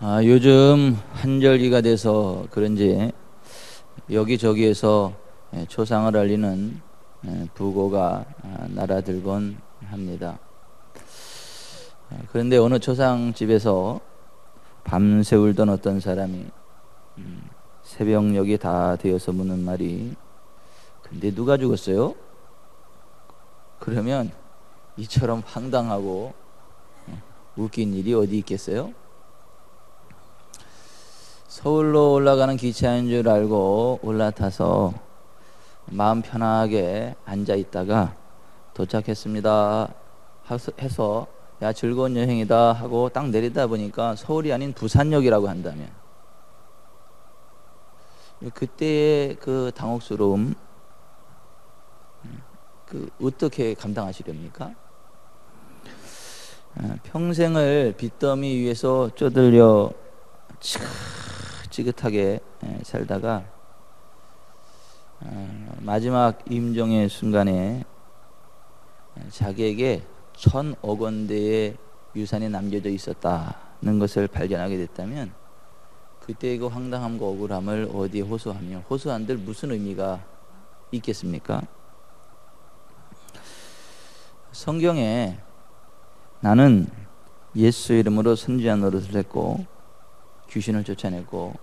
요즘 한절기가 돼서 그런지 여기저기에서 초상을 알리는 부고가 날아들곤 합니다. 그런데 어느 초상집에서 밤새 울던 어떤 사람이 새벽녘이 다 되어서 묻는 말이, 근데 누가 죽었어요? 그러면 이처럼 황당하고 웃긴 일이 어디 있겠어요? 서울로 올라가는 기차인 줄 알고 올라타서 마음 편하게 앉아 있다가 도착했습니다 해서 야 즐거운 여행이다 하고 딱 내리다 보니까 서울이 아닌 부산역이라고 한다면 그때의 그 당혹스러움 어떻게 감당하시렵니까? 평생을 빚더미 위에서 쪼들려 지긋하게 살다가 마지막 임종의 순간에 자기에게 1,000억 원대의 유산이 남겨져 있었다는 것을 발견하게 됐다면 그때의 그 황당함과 억울함을 어디에 호소하며 호소한들 무슨 의미가 있겠습니까? 성경에 나는 예수 이름으로 선지자 노릇을 했고 귀신을 쫓아냈고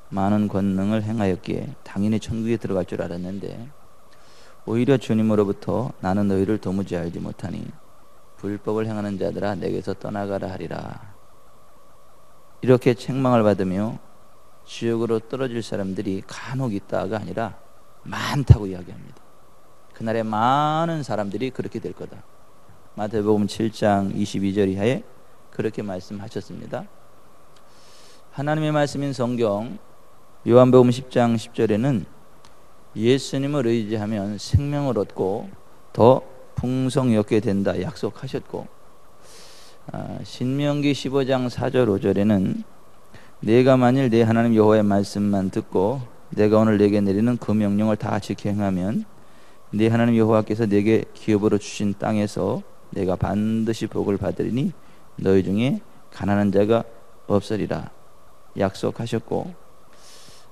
많은 권능을 행하였기에 당연히 천국에 들어갈 줄 알았는데 오히려 주님으로부터 나는 너희를 도무지 알지 못하니 불법을 행하는 자들아 내게서 떠나가라 하리라. 이렇게 책망을 받으며 지옥으로 떨어질 사람들이 간혹 있다가 아니라 많다고 이야기합니다. 그날에 많은 사람들이 그렇게 될 거다. 마태복음 7장 22절 이하에 그렇게 말씀하셨습니다. 하나님의 말씀인 성경 요한복음 10장 10절에는 예수님을 의지하면 생명을 얻고 더 풍성히 얻게 된다 약속하셨고, 신명기 15장 4절 5절에는 내가 만일 내 하나님 여호와의 말씀만 듣고 내가 오늘 내게 내리는 그 명령을 다 지켜 행하면 네 하나님 여호와께서 내게 기업으로 주신 땅에서 내가 반드시 복을 받으리니 너희 중에 가난한 자가 없으리라 약속하셨고,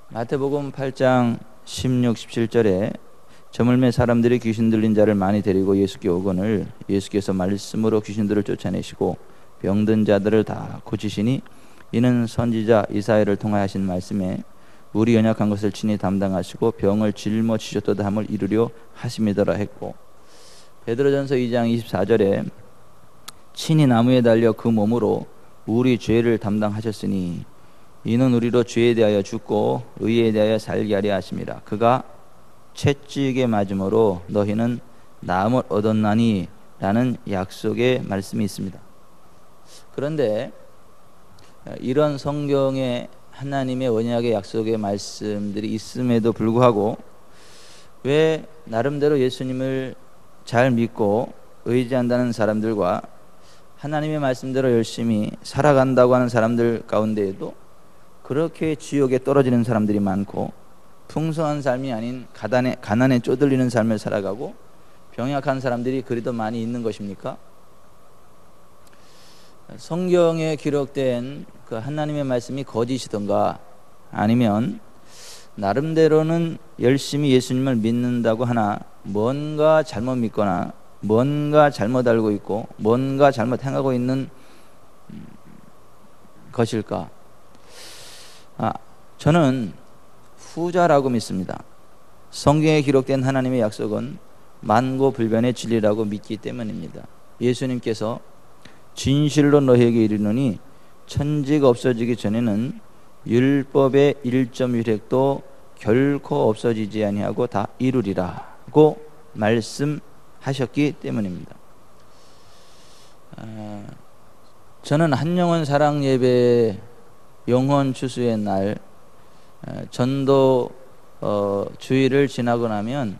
마태복음 8장 16, 17절에 저물매 사람들이 귀신 들린 자를 많이 데리고 예수께 오거늘 예수께서 말씀으로 귀신들을 쫓아내시고 병든 자들을 다 고치시니 이는 선지자 이사야를 통하여 하신 말씀에 우리 연약한 것을 친히 담당하시고 병을 짊어지셨도다 함을 이루려 하심이더라 했고, 베드로전서 2장 24절에 친히 나무에 달려 그 몸으로 우리 죄를 담당하셨으니 이는 우리로 죄에 대하여 죽고 의에 대하여 살게 하려 하심이라. 그가 채찍에 맞음으로 너희는 나음을 얻었나니 라는 약속의 말씀이 있습니다. 그런데 이런 성경에 하나님의 언약의 약속의 말씀들이 있음에도 불구하고 왜 나름대로 예수님을 잘 믿고 의지한다는 사람들과 하나님의 말씀대로 열심히 살아간다고 하는 사람들 가운데에도 그렇게 지옥에 떨어지는 사람들이 많고 풍성한 삶이 아닌 가난에 쪼들리는 삶을 살아가고 병약한 사람들이 그리도 많이 있는 것입니까? 성경에 기록된 그 하나님의 말씀이 거짓이던가 아니면 나름대로는 열심히 예수님을 믿는다고 하나 뭔가 잘못 믿거나 뭔가 잘못 알고 있고 뭔가 잘못 행하고 있는 것일까? 저는 후자라고 믿습니다. 성경에 기록된 하나님의 약속은 만고불변의 진리라고 믿기 때문입니다. 예수님께서 진실로 너희에게 이르노니 천지가 없어지기 전에는 율법의 1.1획도 결코 없어지지 아니하고 다 이루리라고 말씀하셨기 때문입니다. 저는 한영원 사랑 예배 영혼 추수의 날 전도 주일을 지나고 나면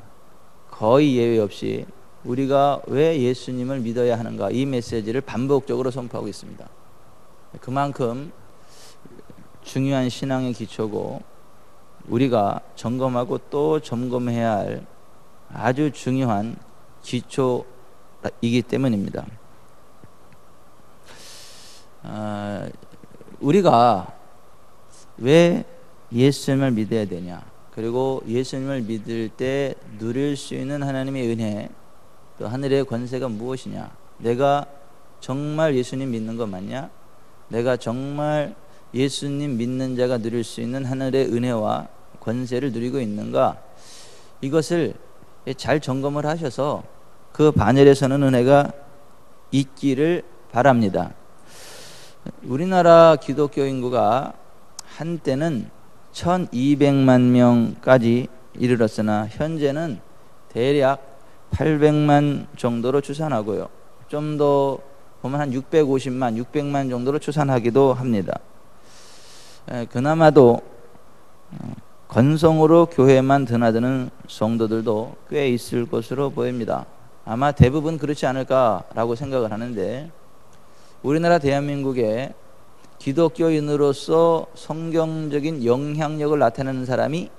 거의 예외 없이 우리가 왜 예수님을 믿어야 하는가 이 메시지를 반복적으로 선포하고 있습니다. 그만큼 중요한 신앙의 기초고 우리가 점검하고 또 점검해야 할 아주 중요한 기초이기 때문입니다. 우리가 왜 예수님을 믿어야 되냐, 그리고 예수님을 믿을 때 누릴 수 있는 하나님의 은혜, 또 하늘의 권세가 무엇이냐, 내가 정말 예수님 믿는 거 맞냐, 내가 정말 예수님 믿는 자가 누릴 수 있는 하늘의 은혜와 권세를 누리고 있는가, 이것을 잘 점검을 하셔서 그 반열에 서는 은혜가 있기를 바랍니다. 우리나라 기독교 인구가 한때는 1200만 명까지 이르렀으나 현재는 대략 800만 정도로 추산하고요, 좀 더 보면 한 650만, 600만 정도로 추산하기도 합니다. 그나마도 건성으로 교회만 드나드는 성도들도 꽤 있을 것으로 보입니다. 아마 대부분 그렇지 않을까라고 생각을 하는데, 우리나라 대한민국에 기독교인으로서 성경적인 영향력을 나타내는 사람이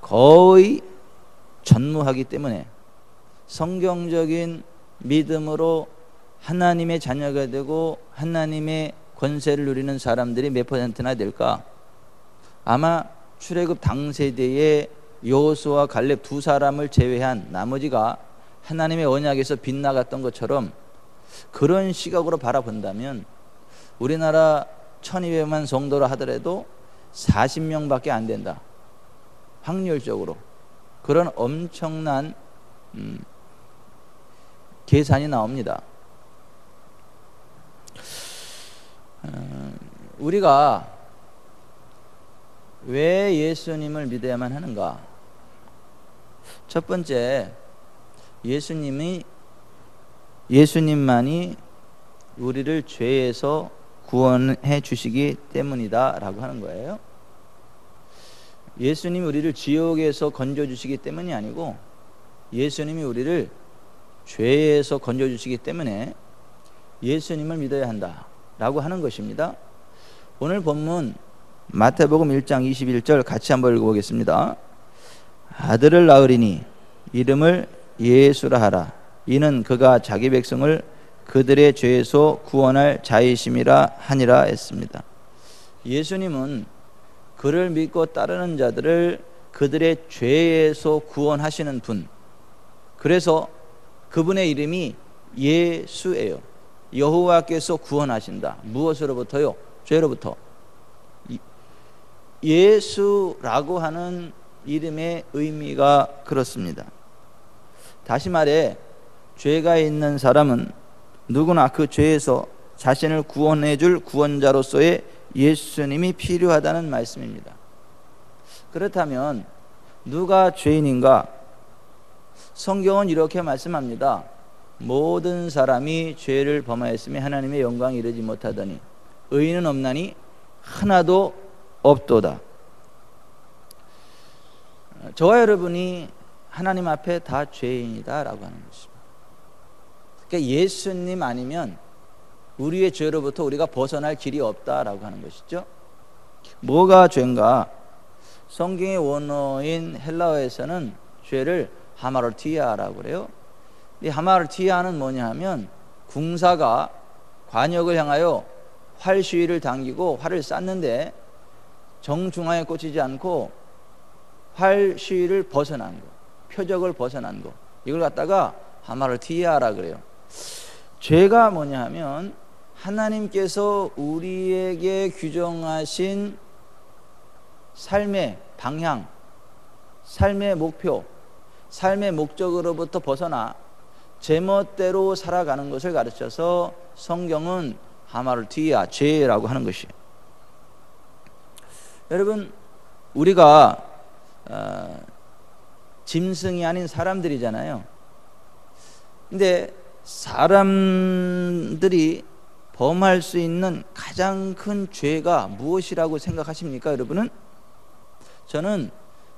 거의 전무하기 때문에 성경적인 믿음으로 하나님의 자녀가 되고 하나님의 권세를 누리는 사람들이 몇 퍼센트나 될까? 아마 출애굽 당세대의 여호수아와 갈렙 두 사람을 제외한 나머지가 하나님의 언약에서 빗나갔던 것처럼, 그런 시각으로 바라본다면 우리나라 1200만 성도라 하더라도 40명밖에 안 된다, 확률적으로. 그런 엄청난 계산이 나옵니다. 우리가 왜 예수님을 믿어야만 하는가? 첫 번째, 예수님만이 우리를 죄에서 구원해 주시기 때문이다 라고 하는 거예요. 예수님이 우리를 지옥에서 건져 주시기 때문이 아니고 예수님이 우리를 죄에서 건져 주시기 때문에 예수님을 믿어야 한다 라고 하는 것입니다. 오늘 본문 마태복음 1장 21절 같이 한번 읽어보겠습니다. 아들을 낳으리니 이름을 예수라 하라. 이는 그가 자기 백성을 그들의 죄에서 구원할 자이심이라 하니라 했습니다. 예수님은 그를 믿고 따르는 자들을 그들의 죄에서 구원하시는 분, 그래서 그분의 이름이 예수예요. 여호와께서 구원하신다. 무엇으로부터요? 죄로부터. 예수라고 하는 이름의 의미가 그렇습니다. 다시 말해, 죄가 있는 사람은 누구나 그 죄에서 자신을 구원해 줄 구원자로서의 예수님이 필요하다는 말씀입니다. 그렇다면 누가 죄인인가? 성경은 이렇게 말씀합니다. 모든 사람이 죄를 범하였으며 하나님의 영광에 이르지 못하더니 의인은 없나니 하나도 없도다. 저와 여러분이 하나님 앞에 다 죄인이다 라고 하는 것입니다. 그러니까 예수님 아니면 우리의 죄로부터 우리가 벗어날 길이 없다라고 하는 것이죠. 뭐가 죄인가? 성경의 원어인 헬라어에서는 죄를 하마르티아라고 그래요. 이 하마르티아는 뭐냐 하면, 궁사가 관역을 향하여 활 시위를 당기고 활을 쐈는데 정중앙에 꽂히지 않고 활 시위를 벗어난 거, 표적을 벗어난 거, 이걸 갖다가 하마르티아라 그래요. 죄가 뭐냐 하면 하나님께서 우리에게 규정하신 삶의 방향, 삶의 목표, 삶의 목적으로부터 벗어나 제멋대로 살아가는 것을 가르쳐서 성경은 하마르티아, 죄라고 하는 것이에요. 여러분, 우리가 짐승이 아닌 사람들이잖아요. 근데 사람들이 범할 수 있는 가장 큰 죄가 무엇이라고 생각하십니까, 여러분은? 저는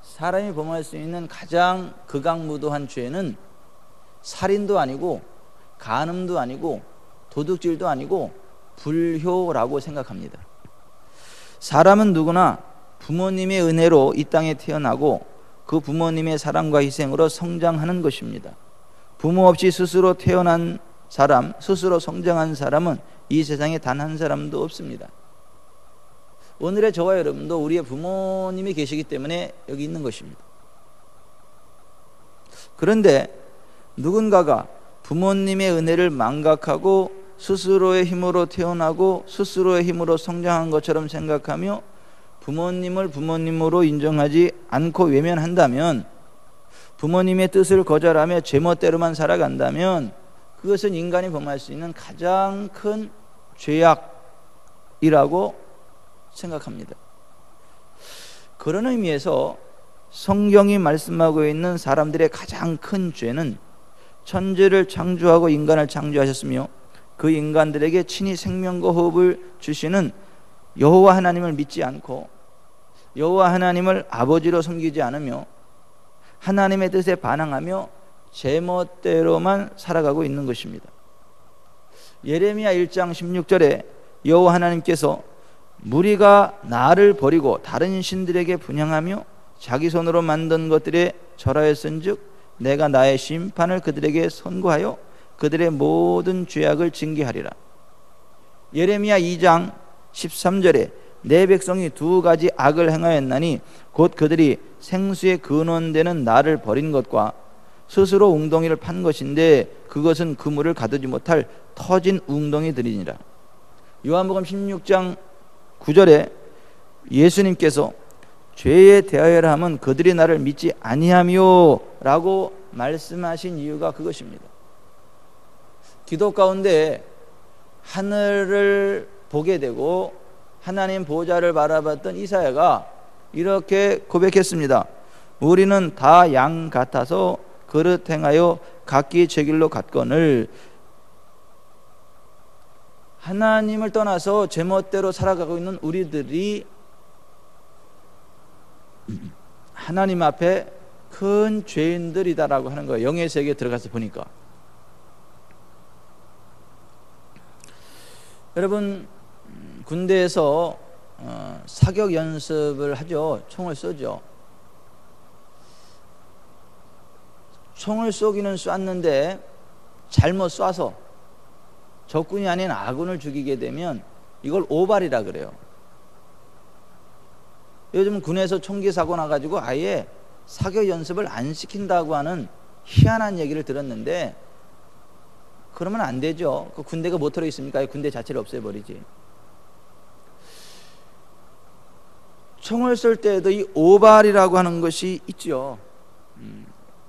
사람이 범할 수 있는 가장 극악무도한 죄는 살인도 아니고 간음도 아니고 도둑질도 아니고 불효라고 생각합니다. 사람은 누구나 부모님의 은혜로 이 땅에 태어나고 그 부모님의 사랑과 희생으로 성장하는 것입니다. 부모 없이 스스로 태어난 사람, 스스로 성장한 사람은 이 세상에 단 한 사람도 없습니다. 오늘의 저와 여러분도 우리의 부모님이 계시기 때문에 여기 있는 것입니다. 그런데 누군가가 부모님의 은혜를 망각하고 스스로의 힘으로 태어나고 스스로의 힘으로 성장한 것처럼 생각하며 부모님을 부모님으로 인정하지 않고 외면한다면, 부모님의 뜻을 거절하며 제멋대로만 살아간다면 그것은 인간이 범할 수 있는 가장 큰 죄악이라고 생각합니다. 그런 의미에서 성경이 말씀하고 있는 사람들의 가장 큰 죄는 천지를 창조하고 인간을 창조하셨으며 그 인간들에게 친히 생명과 호흡을 주시는 여호와 하나님을 믿지 않고 여호와 하나님을 아버지로 섬기지 않으며 하나님의 뜻에 반항하며 제멋대로만 살아가고 있는 것입니다. 예레미야 1장 16절에 여호와 하나님께서 무리가 나를 버리고 다른 신들에게 분향하며 자기 손으로 만든 것들에 절하였은즉 내가 나의 심판을 그들에게 선고하여 그들의 모든 죄악을 징계하리라. 예레미야 2장 13절에 내 백성이 두 가지 악을 행하였나니 곧 그들이 생수의 근원되는 나를 버린 것과 스스로 웅덩이를 판 것인데 그것은 그물을 가두지 못할 터진 웅덩이들이니라. 요한복음 16장 9절에 예수님께서 죄에 대하여라 함은 그들이 나를 믿지 아니하며 라고 말씀하신 이유가 그것입니다. 기도 가운데 하늘을 보게 되고 하나님 보좌를 바라봤던 이사야가 이렇게 고백했습니다. 우리는 다 양 같아서 그릇 행하여 각기 제 길로 갔거늘. 하나님을 떠나서 제멋대로 살아가고 있는 우리들이 하나님 앞에 큰 죄인들이다라고 하는 거예요. 영의 세계에 들어가서 보니까. 여러분, 군대에서 사격 연습을 하죠. 총을 쏘죠. 총을 쏘기는 쐈는데 잘못 쏴서 적군이 아닌 아군을 죽이게 되면 이걸 오발이라 그래요. 요즘 군에서 총기 사고 나가지고 아예 사격 연습을 안 시킨다고 하는 희한한 얘기를 들었는데, 그러면 안 되죠. 그 군대가 뭐 들어 있습니까? 군대 자체를 없애버리지. 총을 쏠 때에도 이 오발이라고 하는 것이 있죠.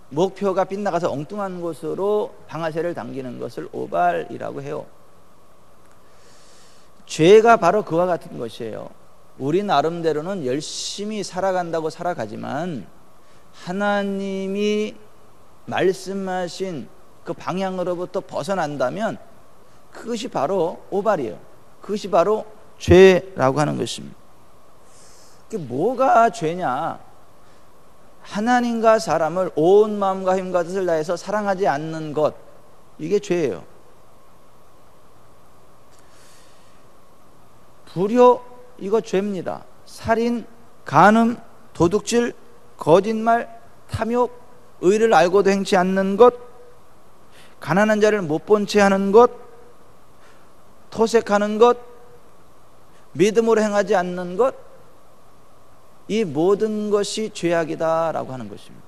목표가 빗나가서 엉뚱한 곳으로 방아쇠를 당기는 것을 오발이라고 해요. 죄가 바로 그와 같은 것이에요. 우리 나름대로는 열심히 살아간다고 살아가지만 하나님이 말씀하신 그 방향으로부터 벗어난다면 그것이 바로 오발이에요. 그것이 바로 죄라고 하는 것입니다. 뭐가 죄냐? 하나님과 사람을 온 마음과 힘과 뜻을 다해서 사랑하지 않는 것, 이게 죄예요. 불효, 이거 죄입니다. 살인, 간음, 도둑질, 거짓말, 탐욕, 의를 알고도 행치 않는 것, 가난한 자를 못 본 채 하는 것, 토색하는 것, 믿음으로 행하지 않는 것, 이 모든 것이 죄악이다라고 하는 것입니다.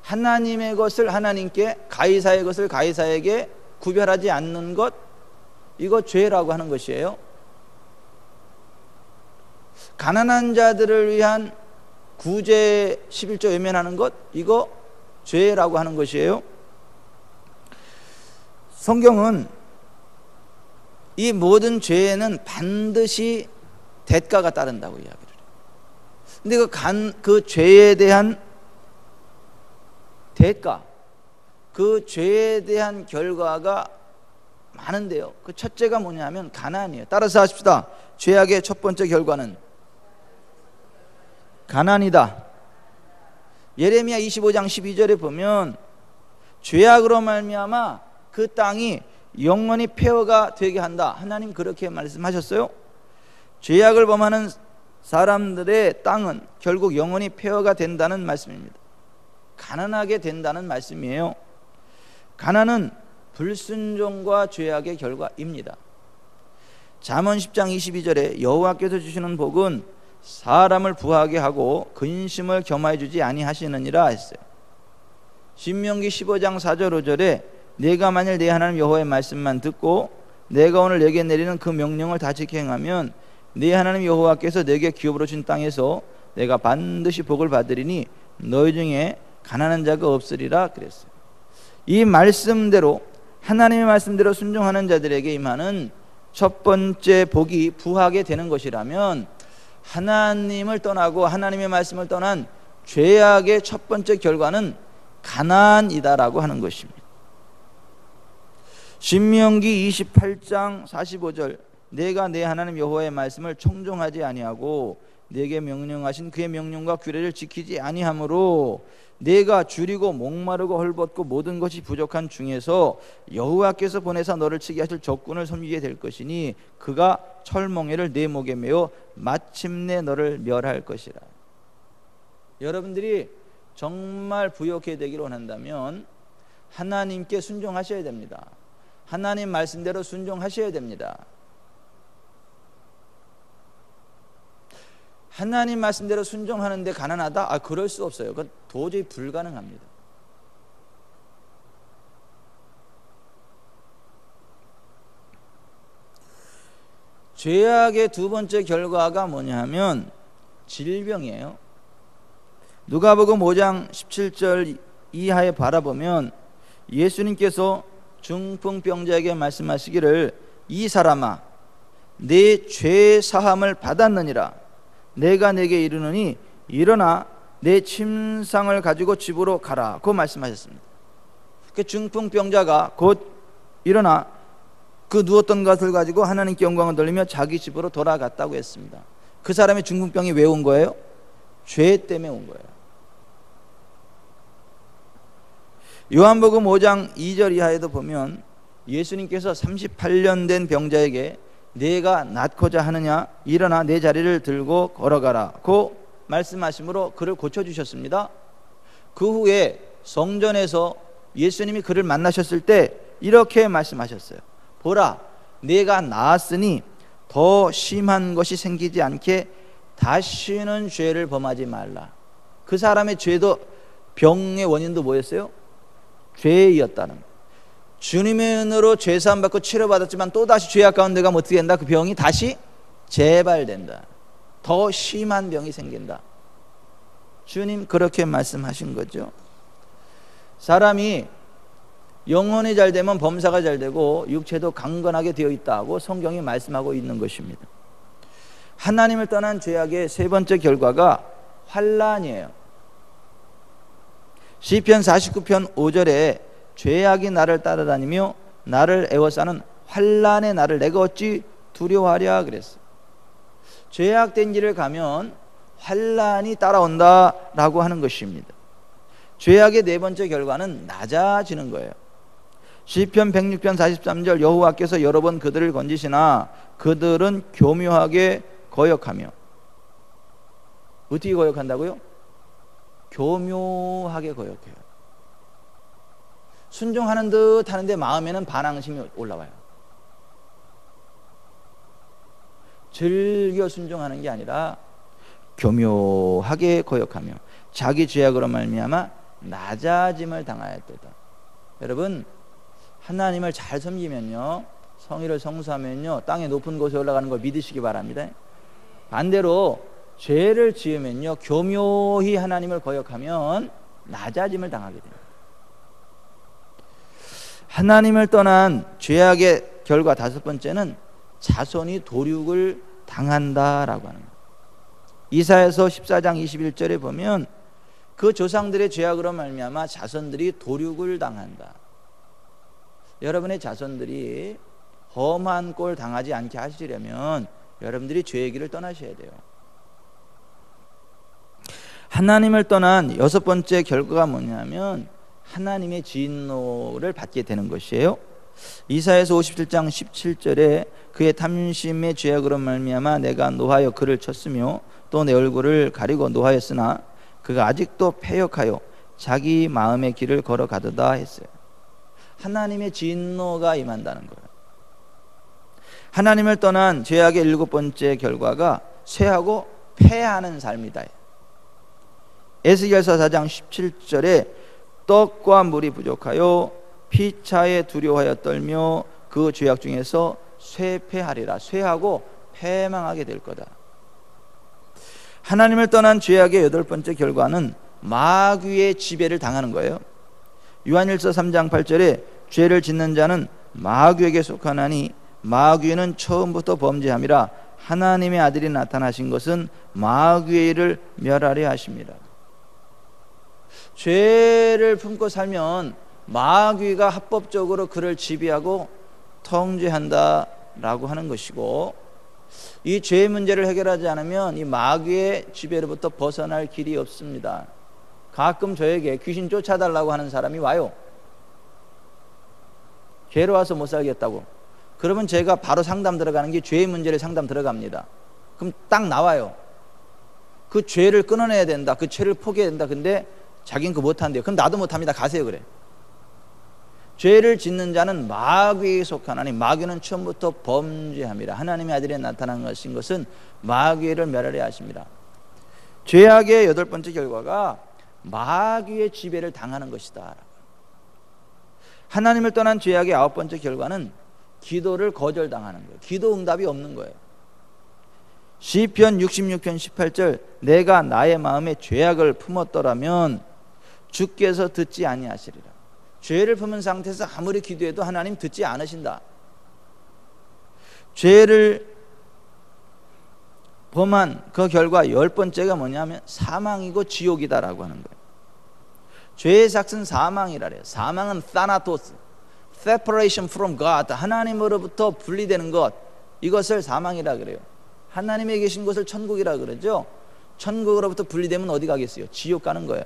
하나님의 것을 하나님께, 가이사의 것을 가이사에게 구별하지 않는 것, 이거 죄라고 하는 것이에요. 가난한 자들을 위한 구제 11조 외면하는 것, 이거 죄라고 하는 것이에요. 성경은 이 모든 죄에는 반드시 대가가 따른다고 이야기를 해요. 근데 그 죄에 대한 대가, 그 죄에 대한 결과가 많은데요. 그 첫째가 뭐냐면 가난이에요. 따라서 하십시다. 죄악의 첫 번째 결과는 가난이다. 예레미야 25장 12절에 보면 죄악으로 말미암아 그 땅이 영원히 폐허가 되게 한다. 하나님 그렇게 말씀하셨어요. 죄악을 범하는 사람들의 땅은 결국 영원히 폐허가 된다는 말씀입니다. 가난하게 된다는 말씀이에요. 가난은 불순종과 죄악의 결과입니다. 잠언 10장 22절에 여호와께서 주시는 복은 사람을 부하게 하고 근심을 겸하여 주지 아니하시느니라 했어요. 신명기 15장 4절 5절에 내가 만일 내 하나님 여호와의 말씀만 듣고 내가 오늘 내게 내리는 그 명령을 다 지켜 행하면 네 하나님 여호와께서 내게 기업으로 준 땅에서 내가 반드시 복을 받으리니 너희 중에 가난한 자가 없으리라 그랬어요. 이 말씀대로 하나님의 말씀대로 순종하는 자들에게 임하는 첫 번째 복이 부하게 되는 것이라면 하나님을 떠나고 하나님의 말씀을 떠난 죄악의 첫 번째 결과는 가난이다라고 하는 것입니다. 신명기 28장 45절 내가 내 하나님 여호와의 말씀을 청종하지 아니하고 내게 명령하신 그의 명령과 규례를 지키지 아니하므로 내가 줄이고 목마르고 헐벗고 모든 것이 부족한 중에서 여호와께서 보내사 너를 치게 하실 적군을 섬기게 될 것이니 그가 철멍에를 내 목에 메어 마침내 너를 멸할 것이라. 여러분들이 정말 부욕해 되기를 원한다면 하나님께 순종하셔야 됩니다. 하나님 말씀대로 순종하셔야 됩니다. 하나님 말씀대로 순종하는데 가난하다? 그럴 수 없어요. 그건 도저히 불가능합니다. 죄악의 두 번째 결과가 뭐냐 하면 질병이에요. 누가복음 5장 17절 이하에 바라보면 예수님께서 중풍병자에게 말씀하시기를 이 사람아 내 죄 사함을 받았느니라 내가 내게 이르노니 일어나 내 침상을 가지고 집으로 가라 고 말씀하셨습니다. 그 중풍병자가 곧 일어나 그 누웠던 것을 가지고 하나님께 영광을 돌리며 자기 집으로 돌아갔다고 했습니다. 그 사람의 중풍병이 왜 온 거예요? 죄 때문에 온 거예요. 요한복음 5장 2절 이하에도 보면 예수님께서 38년 된 병자에게 내가 낫고자 하느냐 일어나 내 자리를 들고 걸어가라 고 말씀하심으로 그를 고쳐주셨습니다. 그 후에 성전에서 예수님이 그를 만나셨을 때 이렇게 말씀하셨어요. 보라 내가 나았으니 더 심한 것이 생기지 않게 다시는 죄를 범하지 말라. 그 사람의 죄도 병의 원인도 뭐였어요? 죄이었다는 거예요. 주님의 은혜로 죄사함 받고 치료받았지만 또다시 죄악 가운데 가면 어떻게 된다? 그 병이 다시 재발된다. 더 심한 병이 생긴다. 주님 그렇게 말씀하신 거죠. 사람이 영혼이 잘 되면 범사가 잘 되고 육체도 강건하게 되어 있다고 성경이 말씀하고 있는 것입니다. 하나님을 떠난 죄악의 세 번째 결과가 환난이에요. 시편 49편 5절에 죄악이 나를 따라다니며 나를 애워싸는 환난의 나를 내가 어찌 두려워하랴 그랬어요. 죄악된 길을 가면 환난이 따라온다라고 하는 것입니다. 죄악의 네 번째 결과는 낮아지는 거예요. 시편 106편 43절 여호와께서 여러 번 그들을 건지시나 그들은 교묘하게 거역하며 어떻게 거역한다고요? 교묘하게 거역해요. 순종하는 듯 하는데 마음에는 반항심이 올라와요. 즐겨 순종하는 게 아니라 교묘하게 거역하며 자기 죄악으로 말미암아 낮아짐을 당하였도다. 여러분 하나님을 잘 섬기면요 성의를 성수하면요 땅의 높은 곳에 올라가는 걸 믿으시기 바랍니다. 반대로 죄를 지으면요 교묘히 하나님을 거역하면 낮아짐을 당하게 됩니다. 하나님을 떠난 죄악의 결과 다섯 번째는 자손이 도륙을 당한다라고 하는 거예요. 이사야서 14장 21절에 보면 그 조상들의 죄악으로 말미암아 자손들이 도륙을 당한다. 여러분의 자손들이 험한 꼴 당하지 않게 하시려면 여러분들이 죄의 길을 떠나셔야 돼요. 하나님을 떠난 여섯 번째 결과가 뭐냐면 하나님의 진노를 받게 되는 것이에요. 이사야서 57장 17절에 그의 탐심의 죄악으로 말미암아 내가 노하여 그를 쳤으며 또 내 얼굴을 가리고 노하였으나 그가 아직도 패역하여 자기 마음의 길을 걸어가도다 했어요. 하나님의 진노가 임한다는 거예요. 하나님을 떠난 죄악의 7번째 결과가 쇠하고 패하는 삶이다. 에스겔서 4장 17절에 떡과 물이 부족하여 피차에 두려워하여 떨며 그 죄악 중에서 쇠패하리라. 쇠하고 패망하게 될 거다. 하나님을 떠난 죄악의 8번째 결과는 마귀의 지배를 당하는 거예요. 요한일서 3장 8절에 죄를 짓는 자는 마귀에게 속하나니 마귀는 처음부터 범죄함이라 하나님의 아들이 나타나신 것은 마귀의 일을 멸하려 하십니다. 죄를 품고 살면 마귀가 합법적으로 그를 지배하고 통제한다라고 하는 것이고, 이 죄의 문제를 해결하지 않으면 이 마귀의 지배로부터 벗어날 길이 없습니다. 가끔 저에게 귀신 쫓아달라고 하는 사람이 와요. 죄로 와서 못 살겠다고. 그러면 제가 바로 상담 들어가는 게 죄의 문제를 상담 들어갑니다. 그럼 딱 나와요. 그 죄를 끊어내야 된다. 그 죄를 포기해야 된다. 근데 자기는 그거 못한대요. 그럼 나도 못합니다. 가세요. 그래. 죄를 짓는 자는 마귀에 속하나니 마귀는 처음부터 범죄함이라 하나님의 아들이 나타난 것은 마귀를 멸하려 하십니다. 죄악의 8번째 결과가 마귀의 지배를 당하는 것이다. 하나님을 떠난 죄악의 9번째 결과는 기도를 거절당하는 거예요. 기도 응답이 없는 거예요. 시편 66편 18절 내가 나의 마음에 죄악을 품었더라면 주께서 듣지 아니하시리라. 죄를 품은 상태에서 아무리 기도해도 하나님 듣지 않으신다. 죄를 범한 그 결과 10번째가 뭐냐면 사망이고 지옥이다라고 하는 거예요. 죄의 삭은 사망이라 그래요. 사망은 타나토스, separation from God, 하나님으로부터 분리되는 것, 이것을 사망이라 그래요. 하나님에 계신 곳을 천국이라 그러죠. 천국으로부터 분리되면 어디 가겠어요? 지옥 가는 거예요.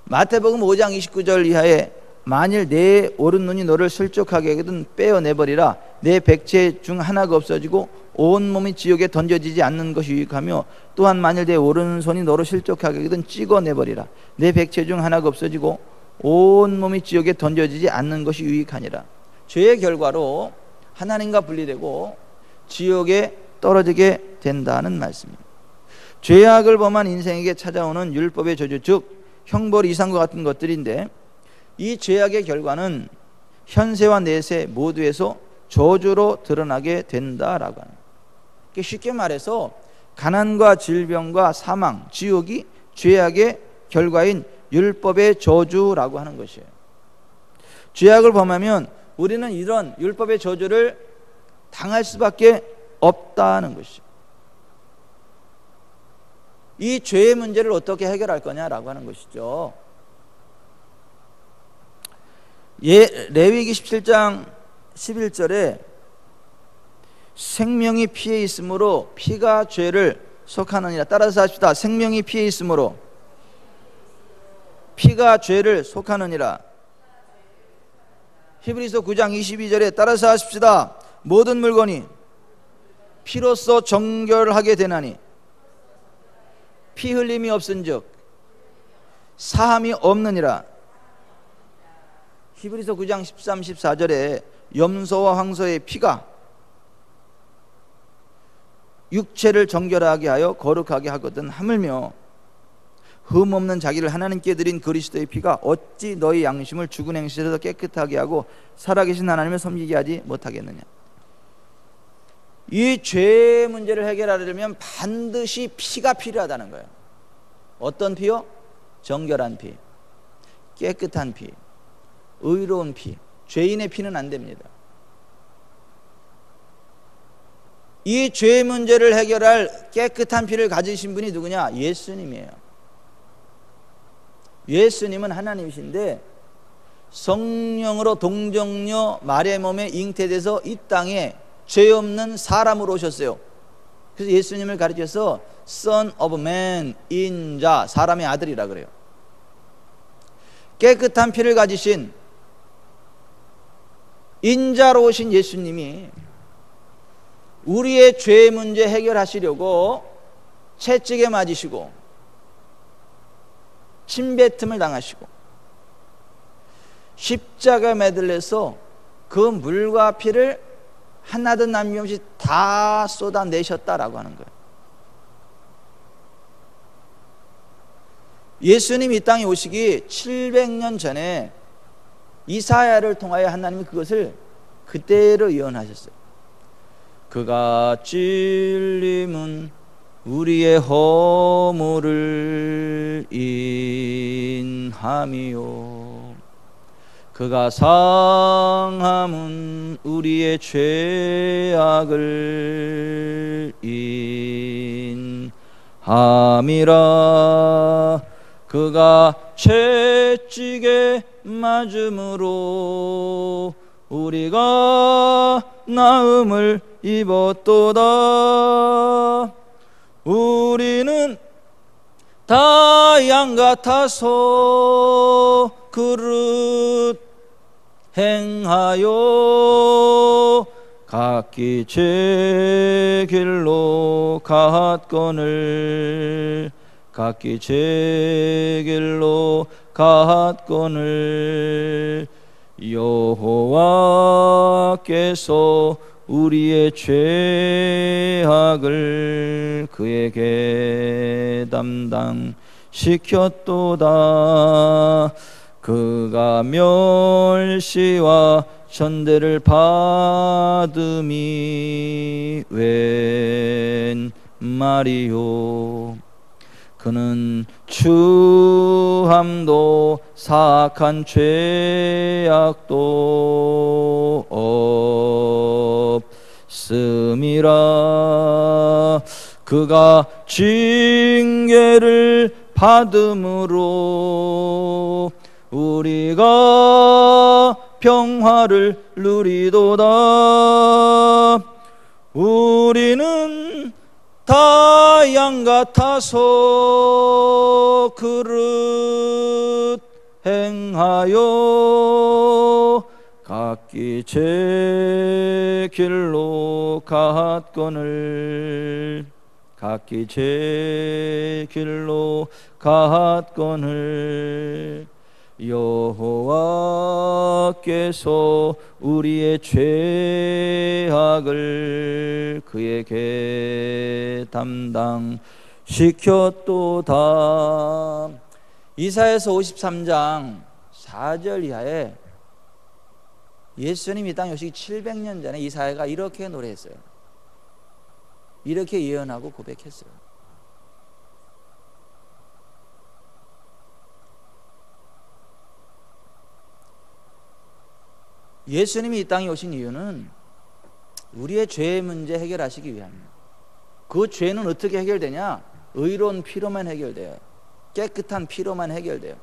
마태복음 5장 29절 이하에 만일 내 오른눈이 너를 실족하게 하거든 빼어내버리라. 내 백체 중 하나가 없어지고 온몸이 지옥에 던져지지 않는 것이 유익하며 또한 만일 내 오른손이 너를 실족하게 하거든 찍어내버리라. 내 백체 중 하나가 없어지고 온몸이 지옥에 던져지지 않는 것이 유익하니라. 죄의 결과로 하나님과 분리되고 지옥에 떨어지게 된다는 말씀입니다. 죄악을 범한 인생에게 찾아오는 율법의 저주, 즉 형벌 이상과 같은 것들인데, 이 죄악의 결과는 현세와 내세 모두에서 저주로 드러나게 된다라고 합니다. 쉽게 말해서 가난과 질병과 사망, 지옥이 죄악의 결과인 율법의 저주라고 하는 것이에요. 죄악을 범하면 우리는 이런 율법의 저주를 당할 수밖에 없다는 것이죠. 이 죄의 문제를 어떻게 해결할 거냐라고 하는 것이죠. 레위기 17장 11절에 생명이 피에 있으므로 피가 죄를 속하느니라. 따라서 합시다. 생명이 피에 있으므로 피가 죄를 속하느니라. 히브리서 9장 22절에 따라서 하십시다. 모든 물건이 피로써 정결하게 되나니 피 흘림이 없은즉 사함이 없느니라. 히브리서 9장 13, 14절에 염소와 황소의 피가 육체를 정결하게 하여 거룩하게 하거든 하물며 흠 없는 자기를 하나님께 드린 그리스도의 피가 어찌 너희 양심을 죽은 행실에서 깨끗하게 하고 살아계신 하나님을 섬기게 하지 못하겠느냐. 이 죄의 문제를 해결하려면 반드시 피가 필요하다는 거예요. 어떤 피요? 정결한 피, 깨끗한 피, 의로운 피. 죄인의 피는 안 됩니다. 이 죄의 문제를 해결할 깨끗한 피를 가지신 분이 누구냐? 예수님이에요. 예수님은 하나님이신데 성령으로 동정녀 마리아의 몸에 잉태돼서 이 땅에 죄 없는 사람으로 오셨어요. 그래서 예수님을 가르쳐서 Son of Man, 인자, 사람의 아들이라 그래요. 깨끗한 피를 가지신 인자로 오신 예수님이 우리의 죄 문제 해결하시려고 채찍에 맞으시고 침뱉음을 당하시고 십자가 매달려서 그 물과 피를 하나도 남김없이 다 쏟아내셨다라고 하는 거예요. 예수님이 이 땅에 오시기 700년 전에 이사야를 통하여 하나님이 그것을 그대로 예언하셨어요. 그가 찔림은 우리의 허물을 인함이요 그가 상함은 우리의 죄악을 인함이라 그가 채찍에 맞음으로 우리가 나음을 입었도다. 우리는 다 양 같아서 그릇 행하여 각기 제 길로 갔거늘 각기 제 길로 갔거늘 여호와께서 우리의 죄악을 그에게 담당시켰도다. 그가 멸시와 천대를 받음이 웬 말이요 그는 추함도 사악한 죄악도 없음이라. 그가 징계를 받음으로 우리가 평화를 누리도다. 우리는 다 양 같아서 그릇 행하여 각기 제 길로 갔거늘 각기 제 길로 갔거늘 여호와께서 우리의 죄악을 그에게 담당시켰도다. 이사야서 53장 4절 이하에 예수님이 이 땅에 오시기 700년 전에 이사야가 이렇게 노래했어요. 이렇게 예언하고 고백했어요. 예수님이 이 땅에 오신 이유는 우리의 죄의 문제 해결하시기 위함입니다. 그 죄는 어떻게 해결되냐? 의로운 피로만 해결돼요. 깨끗한 피로만 해결돼요.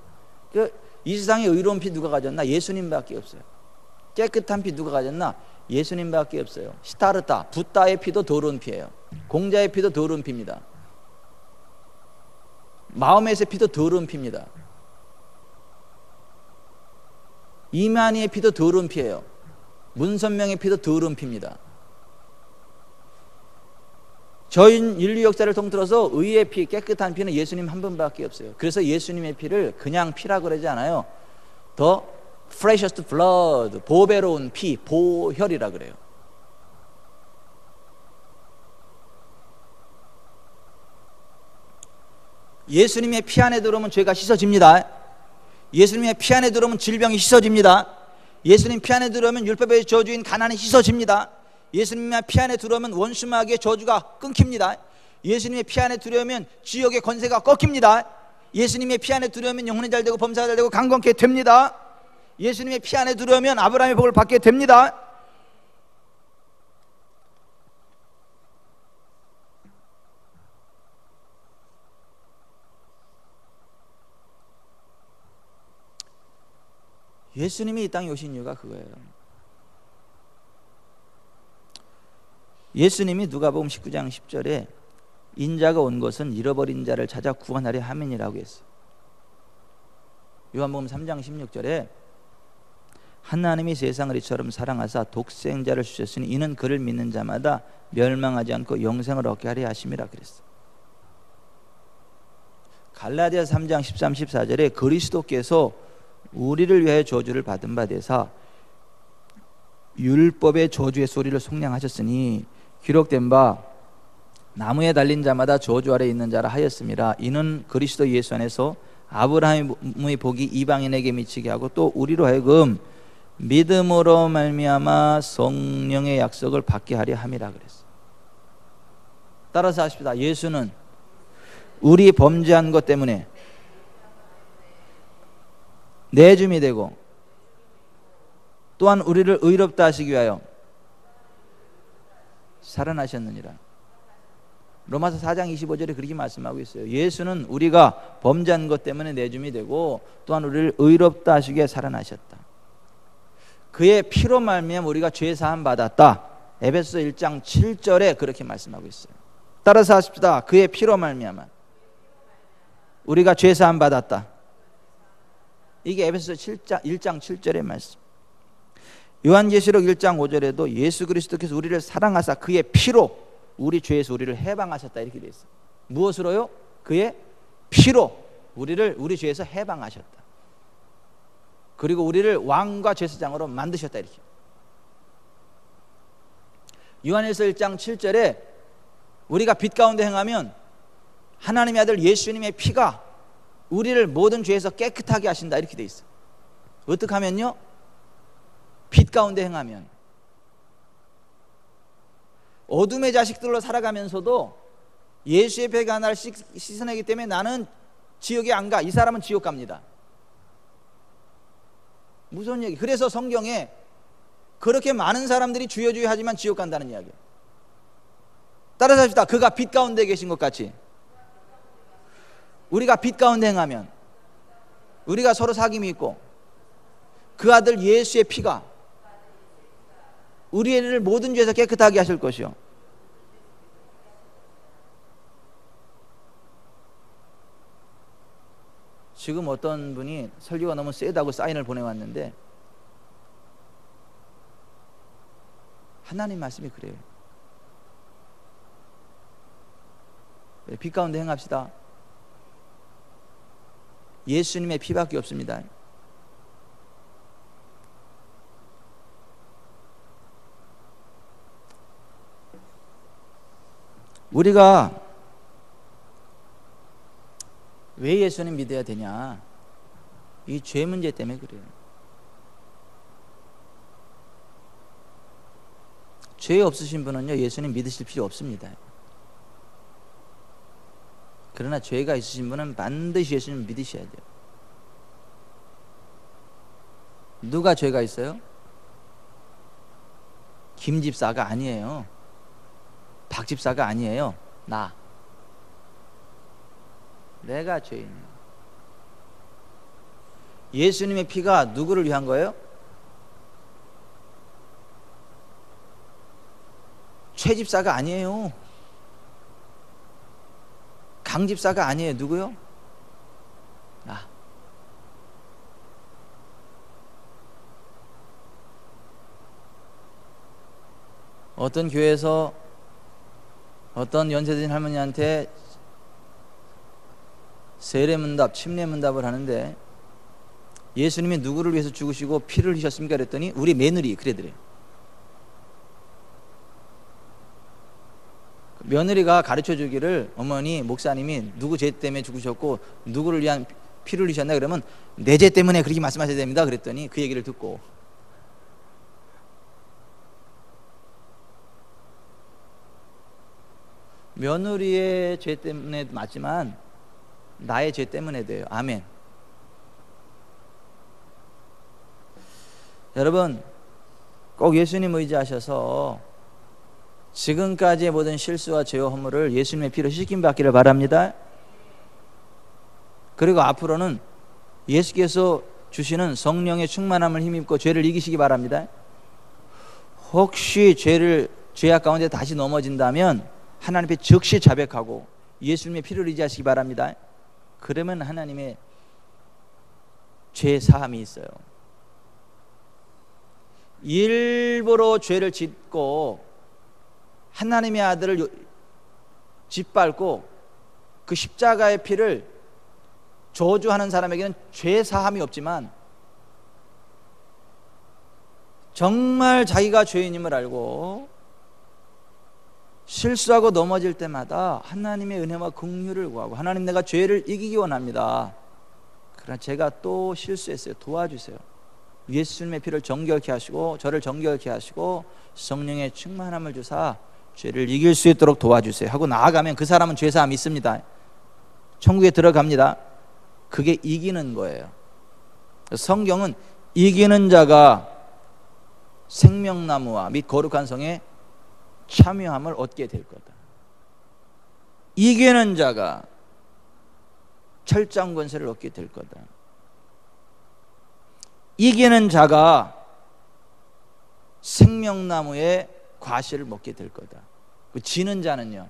이 세상에 의로운 피 누가 가졌나? 예수님밖에 없어요. 깨끗한 피 누가 가졌나? 예수님밖에 없어요. 시타르타, 붓다의 피도 더러운 피예요. 공자의 피도 더러운 피입니다. 마호멧의 피도 더러운 피입니다. 이만희의 피도 더러운 피예요. 문선명의 피도 더러운 피입니다. 저희 인류 역사를 통틀어서 의의 피, 깨끗한 피는 예수님 한 분밖에 없어요. 그래서 예수님의 피를 그냥 피라고 그러지 않아요. The freshest blood, 보배로운 피, 보혈이라 그래요. 예수님의 피 안에 들어오면 죄가 씻어집니다. 예수님의 피 안에 들어오면 질병이 씻어집니다. 예수님 피 안에 들어오면 율법의 저주인 가난이 씻어집니다. 예수님의 피 안에 들어오면 원수 마귀의 저주가 끊깁니다. 예수님의 피 안에 들어오면 지옥의 권세가 꺾입니다. 예수님의 피 안에 들어오면 영혼이 잘 되고 범사가 잘 되고 강건케 됩니다. 예수님의 피 안에 들어오면 아브라함의 복을 받게 됩니다. 예수님이 이 땅에 오신 이유가 그거예요. 예수님이 누가복음 19장 10절에 인자가 온 것은 잃어버린 자를 찾아 구원하려 함이니라고 했어요. 요한복음 3장 16절에 하나님이 세상을 이처럼 사랑하사 독생자를 주셨으니 이는 그를 믿는 자마다 멸망하지 않고 영생을 얻게 하려 하심이라 그랬어요. 갈라디아서 3장 13, 14절에 그리스도께서 우리를 위하여 저주를 받은 바 되사 율법의 저주의 소리를 속량하셨으니 기록된 바 나무에 달린 자마다 저주 아래 있는 자라 하였습니다. 이는 그리스도 예수 안에서 아브라함의 복이 이방인에게 미치게 하고 또 우리로 하여금 믿음으로 말미암아 성령의 약속을 받게 하려 함이라 그랬어요. 따라서 하십시다. 예수는 우리 범죄한 것 때문에 내줌이 되고 또한 우리를 의롭다 하시기 위하여 살아나셨느니라. 로마서 4장 25절에 그렇게 말씀하고 있어요. 예수는 우리가 범죄한 것 때문에 내줌이 되고 또한 우리를 의롭다 하시기 위해 살아나셨다. 그의 피로 말미암아 우리가 죄 사함 받았다. 에베소서 1장 7절에 그렇게 말씀하고 있어요. 따라서 하십시다. 그의 피로 말미암아 우리가 죄 사함 받았다. 이게 에베소서 1장 7절의 말씀. 요한계시록 1장 5절에도 예수 그리스도께서 우리를 사랑하사 그의 피로 우리 죄에서 우리를 해방하셨다 이렇게 되어 있어요. 무엇으로요? 그의 피로 우리 죄에서 해방하셨다. 그리고 우리를 왕과 제사장으로 만드셨다 이렇게. 요한일서 1장 7절에 우리가 빛 가운데 행하면 하나님의 아들 예수님의 피가 우리를 모든 죄에서 깨끗하게 하신다 이렇게 되어 있어요. 어떻게 하면요? 빛 가운데 행하면. 어둠의 자식들로 살아가면서도 예수의 피가 나를 씻어내기 때문에 나는 지옥에 안 가. 이 사람은 지옥 갑니다. 무슨 얘기? 그래서 성경에 그렇게 많은 사람들이 주여 주여 하지만 지옥 간다는 이야기예요. 따라서 합시다. 그가 빛 가운데 계신 것 같이 우리가 빛 가운데 행하면 우리가 서로 사귐이 있고 그 아들 예수의 피가 우리를 모든 죄에서 깨끗하게 하실 것이요. 지금 어떤 분이 설교가 너무 세다고 사인을 보내왔는데 하나님 말씀이 그래요. 빛 가운데 행합시다. 예수님의 피밖에 없습니다. 우리가 왜 예수님 믿어야 되냐? 이 죄 문제 때문에 그래요. 죄 없으신 분은요 예수님 믿으실 필요 없습니다. 그러나 죄가 있으신 분은 반드시 예수님 믿으셔야 돼요. 누가 죄가 있어요? 김 집사가 아니에요. 박 집사가 아니에요. 내가 죄인이에요. 예수님의 피가 누구를 위한 거예요? 최 집사가 아니에요. 강 집사가 아니에요. 누구요? 나. 어떤 교회에서 어떤 연세드린 할머니한테 세례문답, 침례문답을 하는데 예수님이 누구를 위해서 죽으시고 피를 흘리셨습니까? 그랬더니 우리 며느리 그래더래요. 며느리가 가르쳐 주기를 어머니 목사님이 누구 죄 때문에 죽으셨고 누구를 위한 피를 흘리셨나 그러면 내 죄 때문에 그렇게 말씀하셔야 됩니다. 그랬더니 그 얘기를 듣고 며느리의 죄 때문에 맞지만 나의 죄 때문에 돼요. 아멘. 여러분 꼭 예수님 의지하셔서 지금까지의 모든 실수와 죄와 허물을 예수님의 피로 씻김 받기를 바랍니다. 그리고 앞으로는 예수께서 주시는 성령의 충만함을 힘입고 죄를 이기시기 바랍니다. 혹시 죄악 가운데 다시 넘어진다면 하나님 앞에 즉시 자백하고 예수님의 피를 의지하시기 바랍니다. 그러면 하나님의 죄 사함이 있어요. 일부러 죄를 짓고 하나님의 아들을 짓밟고 그 십자가의 피를 저주하는 사람에게는 죄 사함이 없지만 정말 자기가 죄인임을 알고 실수하고 넘어질 때마다 하나님의 은혜와 긍휼을 구하고, 하나님, 내가 죄를 이기기 원합니다. 그러나 제가 또 실수했어요. 도와주세요. 예수님의 피를 정결케 하시고 저를 정결케 하시고 성령의 충만함을 주사 죄를 이길 수 있도록 도와주세요 하고 나아가면 그 사람은 죄사함이 있습니다. 천국에 들어갑니다. 그게 이기는 거예요. 성경은 이기는 자가 생명나무와 및 거룩한 성에 참여함을 얻게 될 거다. 이기는 자가 철장 권세를 얻게 될 거다. 이기는 자가 생명나무의 과실을 먹게 될 거다. 지는 자는요,